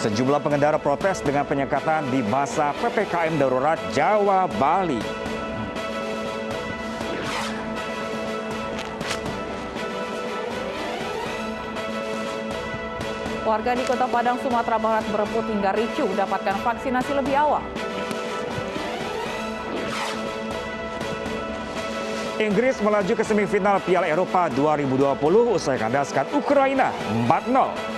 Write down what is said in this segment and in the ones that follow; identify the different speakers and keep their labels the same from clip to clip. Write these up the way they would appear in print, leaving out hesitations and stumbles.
Speaker 1: Sejumlah pengendara protes dengan penyekatan di masa PPKM darurat Jawa Bali.
Speaker 2: Warga di Kota Padang, Sumatera Barat berebut hingga ricuh mendapatkan vaksinasi lebih awal.
Speaker 1: Inggris melaju ke semifinal Piala Eropa 2020 usai kandaskan Ukraina 4-0.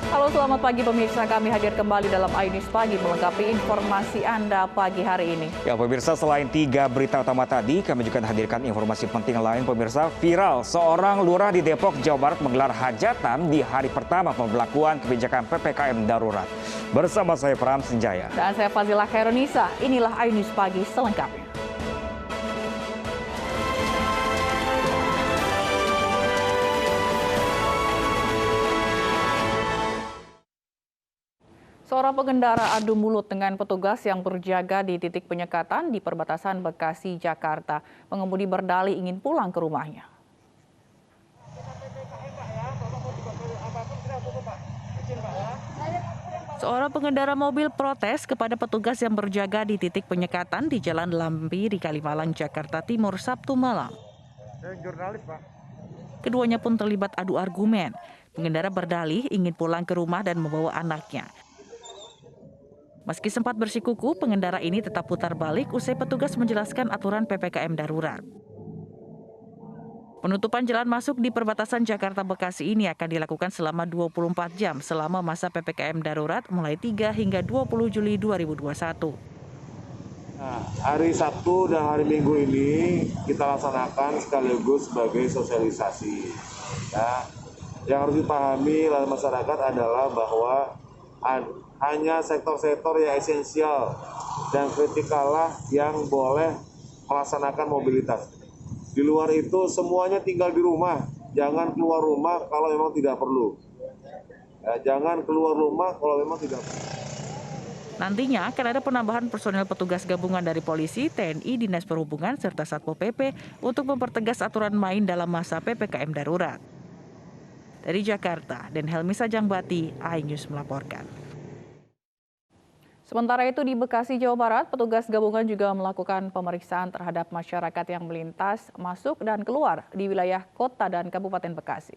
Speaker 2: Halo, selamat pagi pemirsa. Kami hadir kembali dalam iNews Pagi melengkapi informasi Anda pagi hari ini.
Speaker 1: Ya pemirsa, selain 3 berita utama tadi, kami juga hadirkan informasi penting lain pemirsa. Viral, seorang lurah di Depok, Jawa Barat menggelar hajatan di hari pertama pemberlakuan kebijakan PPKM darurat. Bersama saya Pram Senjaya.
Speaker 2: Dan saya Fazila Khairunisa. Inilah iNews Pagi selengkapnya. Seorang pengendara adu mulut dengan petugas yang berjaga di titik penyekatan di perbatasan Bekasi, Jakarta. Pengemudi berdalih ingin pulang ke rumahnya. Seorang pengendara mobil protes kepada petugas yang berjaga di titik penyekatan di Jalan Lambi di Kalimalang, Jakarta Timur, Sabtu malam. Keduanya pun terlibat adu argumen. Pengendara berdalih ingin pulang ke rumah dan membawa anaknya. Meski sempat bersikuku, pengendara ini tetap putar balik usai petugas menjelaskan aturan PPKM darurat. Penutupan jalan masuk di perbatasan Jakarta-Bekasi ini akan dilakukan selama 24 jam selama masa PPKM darurat mulai 3 hingga 20 Juli 2021.
Speaker 3: Nah, hari Sabtu dan hari Minggu ini kita laksanakan sekaligus sebagai sosialisasi. Ya, yang harus dipahami oleh masyarakat adalah bahwa hanya sektor-sektor yang esensial dan kritikal yang boleh melaksanakan mobilitas. Di luar itu semuanya tinggal di rumah, jangan keluar rumah kalau memang tidak perlu. Ya, jangan keluar rumah kalau memang tidak perlu.
Speaker 2: Nantinya akan ada penambahan personel petugas gabungan dari polisi, TNI, Dinas Perhubungan, serta Satpol PP untuk mempertegas aturan main dalam masa PPKM darurat. Dari Jakarta, Den Helmi Sajangbati, iNews melaporkan. Sementara itu di Bekasi, Jawa Barat, petugas gabungan juga melakukan pemeriksaan terhadap masyarakat yang melintas, masuk dan keluar di wilayah kota dan Kabupaten Bekasi.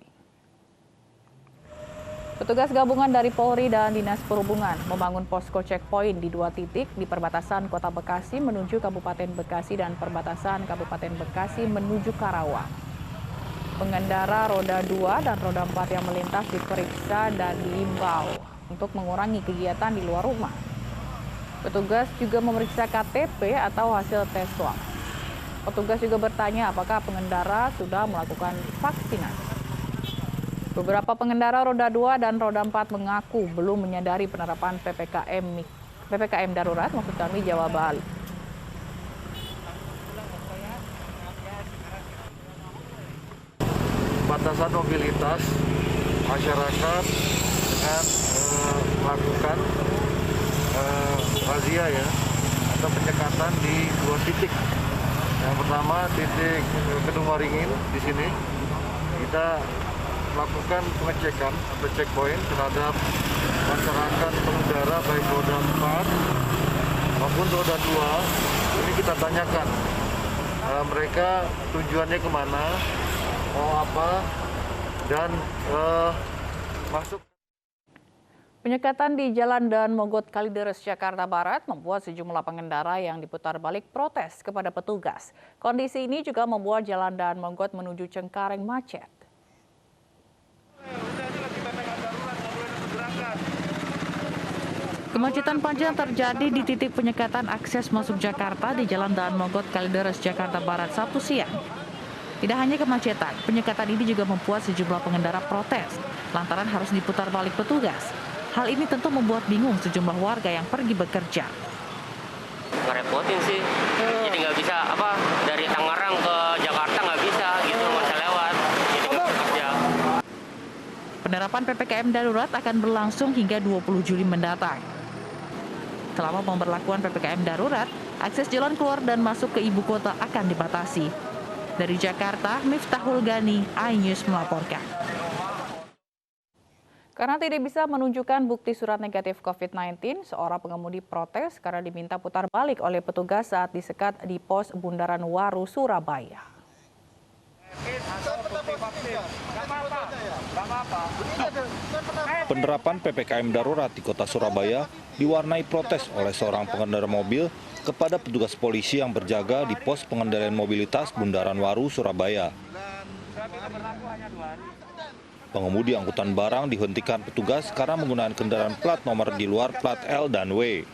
Speaker 2: Petugas gabungan dari Polri dan Dinas Perhubungan membangun posko checkpoint di 2 titik di perbatasan Kota Bekasi menuju Kabupaten Bekasi dan perbatasan Kabupaten Bekasi menuju Karawang. Pengendara roda 2 dan roda 4 yang melintas diperiksa dan diimbau untuk mengurangi kegiatan di luar rumah. Petugas juga memeriksa KTP atau hasil tes swab. Petugas juga bertanya apakah pengendara sudah melakukan vaksinasi. Beberapa pengendara roda 2 dan roda 4 mengaku belum menyadari penerapan PPKM darurat, maksud kami Jawa Bali.
Speaker 3: Batasan mobilitas masyarakat dengan melakukan razia ya atau penyekatan di 2 titik. Yang pertama titik Kedung Waringin di sini kita melakukan pengecekan atau checkpoint terhadap masyarakat pengendara baik roda 4 maupun roda 2. Ini kita tanyakan mereka tujuannya kemana, mau apa, dan masuk.
Speaker 2: Penyekatan di Jalan Dan Mogot Kalideres, Jakarta Barat membuat sejumlah pengendara yang diputar balik protes kepada petugas. Kondisi ini juga membuat Jalan Dan Mogot menuju Cengkareng macet. Kemacetan panjang terjadi di titik penyekatan akses masuk Jakarta di Jalan Dan Mogot Kalideres, Jakarta Barat Sabtu siang. Tidak hanya kemacetan, penyekatan ini juga membuat sejumlah pengendara protes lantaran harus diputar balik petugas. Hal ini tentu membuat bingung sejumlah warga yang pergi bekerja.
Speaker 4: Ngerepotin sih, jadi nggak bisa dari Tangerang ke Jakarta nggak bisa gitu, nggak bisa lewat, jadi nggak bekerja.
Speaker 2: Penerapan PPKM darurat akan berlangsung hingga 20 Juli mendatang. Selama pemberlakuan PPKM darurat, akses jalan keluar dan masuk ke ibu kota akan dibatasi. Dari Jakarta, Miftahul Gani, iNews melaporkan. Karena tidak bisa menunjukkan bukti surat negatif COVID-19, seorang pengemudi protes karena diminta putar balik oleh petugas saat disekat di pos Bundaran Waru, Surabaya.
Speaker 5: Penerapan PPKM darurat di kota Surabaya diwarnai protes oleh seorang pengendara mobil kepada petugas polisi yang berjaga di pos pengendalian mobilitas Bundaran Waru, Surabaya. Pengemudi angkutan barang dihentikan petugas karena menggunakan kendaraan plat nomor di luar plat L dan W.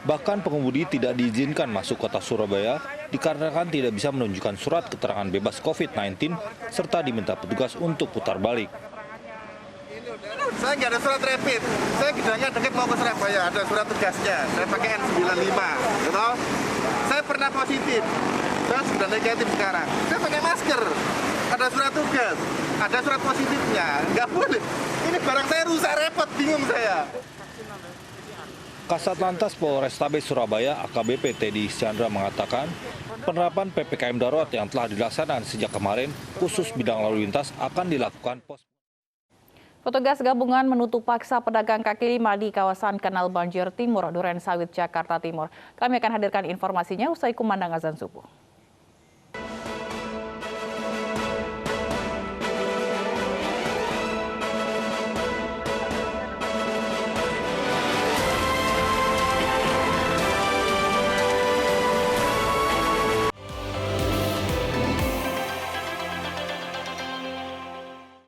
Speaker 5: Bahkan pengemudi tidak diizinkan masuk kota Surabaya dikarenakan tidak bisa menunjukkan surat keterangan bebas COVID-19 serta diminta petugas untuk putar balik.
Speaker 6: Saya nggak ada surat rapid, saya gedangnya deket mau ke Surabaya, ada surat tugasnya, saya pakai N95, gitu. Saya pernah positif, saya sudah negatif sekarang, saya pakai masker, ada surat tugas, ada surat positifnya, nggak boleh. Ini barang saya rusak, repot, bingung saya.
Speaker 5: Kasat Lantas Polrestabes Surabaya AKBP Teddy Chandra mengatakan, penerapan PPKM darurat yang telah dilaksanakan sejak kemarin, khusus bidang lalu lintas akan dilakukan pos.
Speaker 2: Petugas gabungan menutup paksa pedagang kaki lima di kawasan Kanal Banjir Timur, Duren Sawit, Jakarta Timur. Kami akan hadirkan informasinya usai kumandang azan subuh.